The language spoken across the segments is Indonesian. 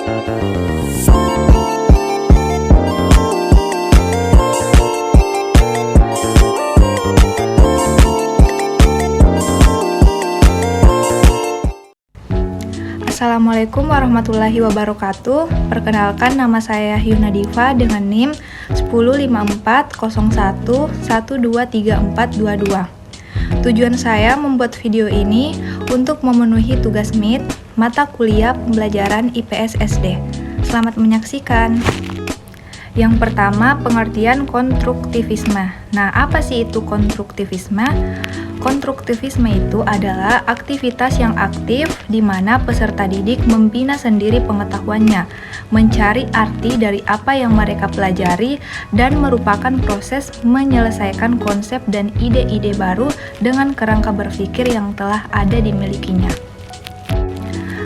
Assalamualaikum warahmatullahi wabarakatuh. Perkenalkan, nama saya Hyuna Diva dengan NIM 105401123422. Tujuan saya membuat video ini untuk memenuhi tugas MIT mata kuliah pembelajaran IPS SD. Selamat menyaksikan. Yang pertama, pengertian konstruktivisme. Nah, apa sih itu konstruktivisme? Konstruktivisme itu adalah aktivitas yang aktif di mana peserta didik membina sendiri pengetahuannya, mencari arti dari apa yang mereka pelajari, dan merupakan proses menyelesaikan konsep dan ide-ide baru dengan kerangka berpikir yang telah ada dimilikinya.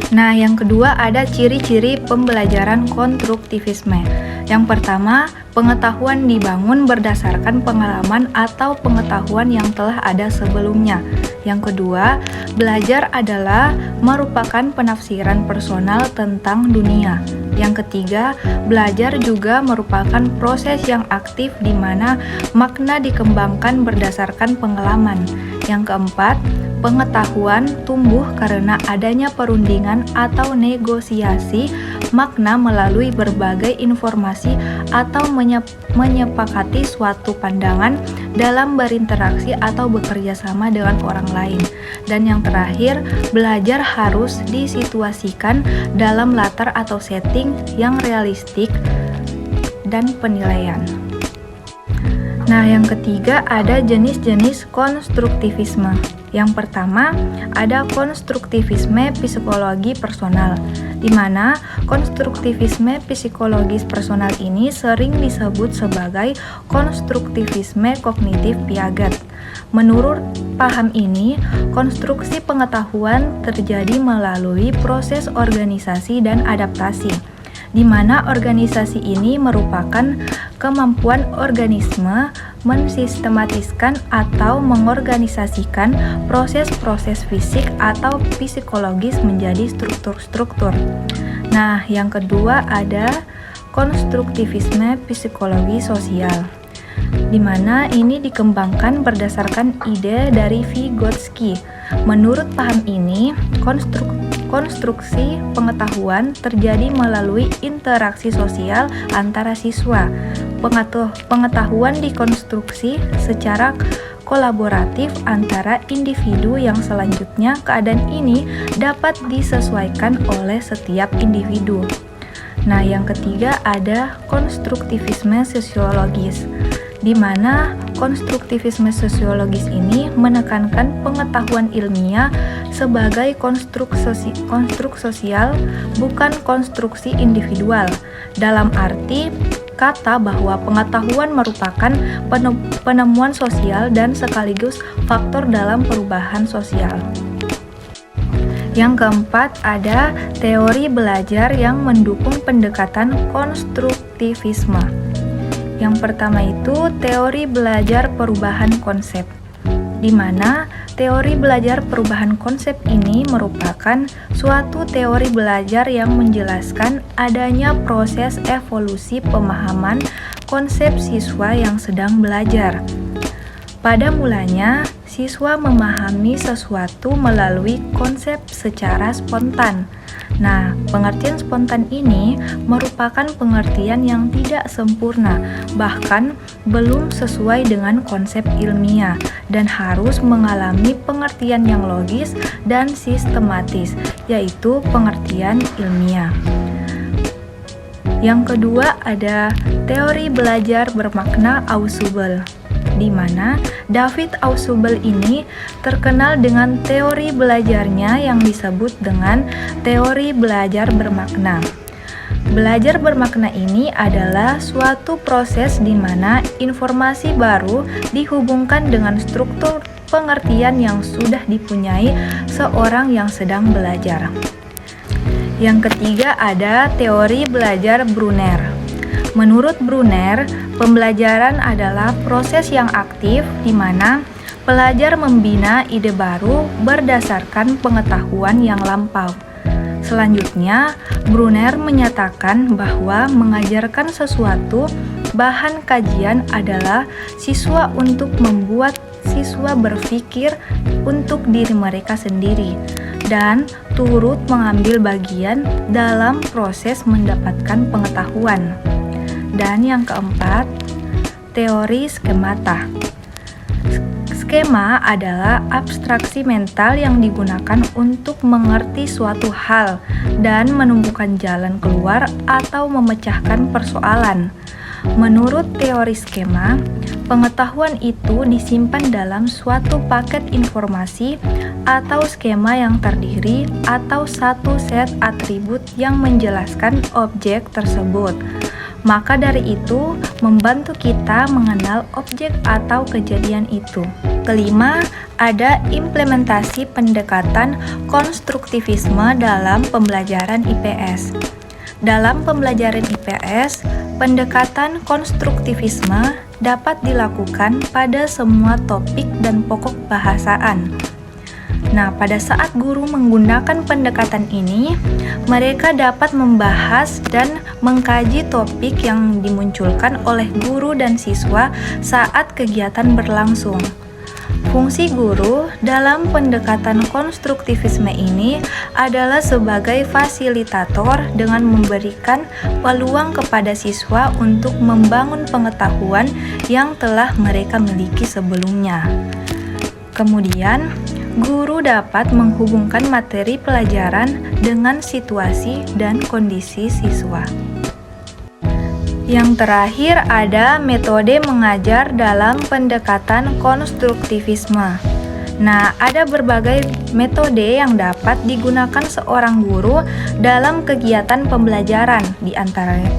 Nah, yang kedua ada ciri-ciri pembelajaran konstruktivisme. Yang pertama, pengetahuan dibangun berdasarkan pengalaman atau pengetahuan yang telah ada sebelumnya. Yang kedua, belajar adalah merupakan penafsiran personal tentang dunia. Yang ketiga, belajar juga merupakan proses yang aktif di mana makna dikembangkan berdasarkan pengalaman. Yang keempat, pengetahuan tumbuh karena adanya perundingan atau negosiasi makna melalui berbagai informasi atau menyepakati suatu pandangan dalam berinteraksi atau bekerja sama dengan orang lain. Dan yang terakhir, belajar harus disituasikan dalam latar atau setting yang realistik dan penilaian. Nah, yang ketiga ada jenis-jenis konstruktivisme. Yang pertama, ada konstruktivisme psikologi personal, di mana konstruktivisme psikologis personal ini sering disebut sebagai konstruktivisme kognitif Piaget. Menurut paham ini, konstruksi pengetahuan terjadi melalui proses organisasi dan adaptasi, di mana organisasi ini merupakan kemampuan organisme mensistematiskan atau mengorganisasikan proses-proses fisik atau psikologis menjadi struktur-struktur. Nah, yang kedua ada konstruktivisme psikologi sosial, di mana ini dikembangkan berdasarkan ide dari Vygotsky. Menurut paham ini, konstruksi pengetahuan terjadi melalui interaksi sosial antara siswa. Pengetahuan dikonstruksi secara kolaboratif antara individu yang selanjutnya keadaan ini dapat disesuaikan oleh setiap individu. Nah, yang ketiga ada konstruktivisme sosiologis, di mana konstruktivisme sosiologis ini menekankan pengetahuan ilmiah sebagai konstruk sosial, bukan konstruksi individual. Dalam arti kata bahwa pengetahuan merupakan penemuan sosial dan sekaligus faktor dalam perubahan sosial. Yang keempat ada teori belajar yang mendukung pendekatan konstruktivisme. Yang pertama itu teori belajar perubahan konsep, di mana teori belajar perubahan konsep ini merupakan suatu teori belajar yang menjelaskan adanya proses evolusi pemahaman konsep siswa yang sedang belajar. Pada mulanya, siswa memahami sesuatu melalui konsep secara spontan. Nah, pengertian spontan ini merupakan pengertian yang tidak sempurna, bahkan belum sesuai dengan konsep ilmiah, dan harus mengalami pengertian yang logis dan sistematis, yaitu pengertian ilmiah. Yang kedua ada teori belajar bermakna Ausubel, di mana David Ausubel ini terkenal dengan teori belajarnya yang disebut dengan teori belajar bermakna. Belajar bermakna ini adalah suatu proses di mana informasi baru dihubungkan dengan struktur pengertian yang sudah dipunyai seorang yang sedang belajar. Yang ketiga ada teori belajar Brunner. Menurut Brunner, pembelajaran adalah proses yang aktif di mana pelajar membina ide baru berdasarkan pengetahuan yang lampau. Selanjutnya, Brunner menyatakan bahwa mengajarkan sesuatu bahan kajian adalah siswa untuk membuat siswa berpikir untuk diri mereka sendiri dan turut mengambil bagian dalam proses mendapatkan pengetahuan. Dan yang keempat, teori skemata. Skema adalah abstraksi mental yang digunakan untuk mengerti suatu hal dan menemukan jalan keluar atau memecahkan persoalan. Menurut teori skema, pengetahuan itu disimpan dalam suatu paket informasi atau skema yang terdiri atau satu set atribut yang menjelaskan objek tersebut. Maka dari itu, membantu kita mengenal objek atau kejadian itu. Kelima, ada implementasi pendekatan konstruktivisme dalam pembelajaran IPS. Dalam pembelajaran IPS, pendekatan konstruktivisme dapat dilakukan pada semua topik dan pokok bahasaan. Nah, pada saat guru menggunakan pendekatan ini, mereka dapat membahas dan mengkaji topik yang dimunculkan oleh guru dan siswa saat kegiatan berlangsung. Fungsi guru dalam pendekatan konstruktivisme ini adalah sebagai fasilitator dengan memberikan peluang kepada siswa untuk membangun pengetahuan yang telah mereka miliki sebelumnya. Kemudian, guru dapat menghubungkan materi pelajaran dengan situasi dan kondisi siswa. Yang terakhir ada metode mengajar dalam pendekatan konstruktivisme. Nah, ada berbagai metode yang dapat digunakan seorang guru dalam kegiatan pembelajaran.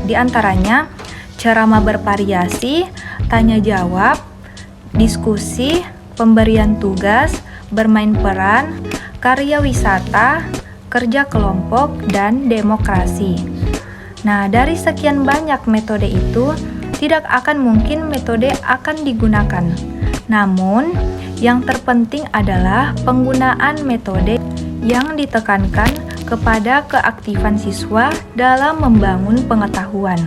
Di antaranya ceramah bervariasi, tanya jawab, diskusi, pemberian tugas, bermain peran, karya wisata, kerja kelompok, dan demokrasi. Nah, dari sekian banyak metode itu, tidak akan mungkin metode akan digunakan. Namun, yang terpenting adalah penggunaan metode yang ditekankan kepada keaktifan siswa dalam membangun pengetahuan.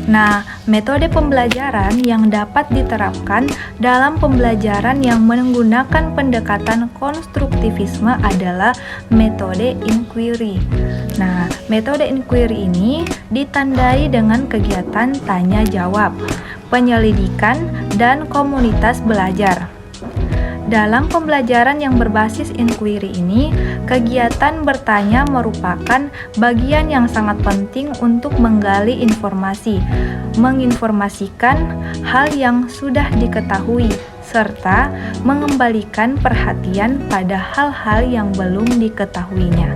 Nah, metode pembelajaran yang dapat diterapkan dalam pembelajaran yang menggunakan pendekatan konstruktivisme adalah metode inquiry. Nah, metode inquiry ini ditandai dengan kegiatan tanya jawab, penyelidikan, dan komunitas belajar. Dalam pembelajaran yang berbasis inquiry ini, kegiatan bertanya merupakan bagian yang sangat penting untuk menggali informasi, menginformasikan hal yang sudah diketahui, serta mengembalikan perhatian pada hal-hal yang belum diketahuinya.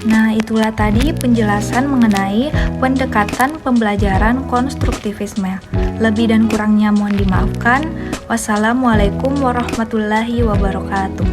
Nah, itulah tadi penjelasan mengenai pendekatan pembelajaran konstruktivisme. Lebih dan kurangnya mohon dimaafkan. Wassalamualaikum warahmatullahi wabarakatuh.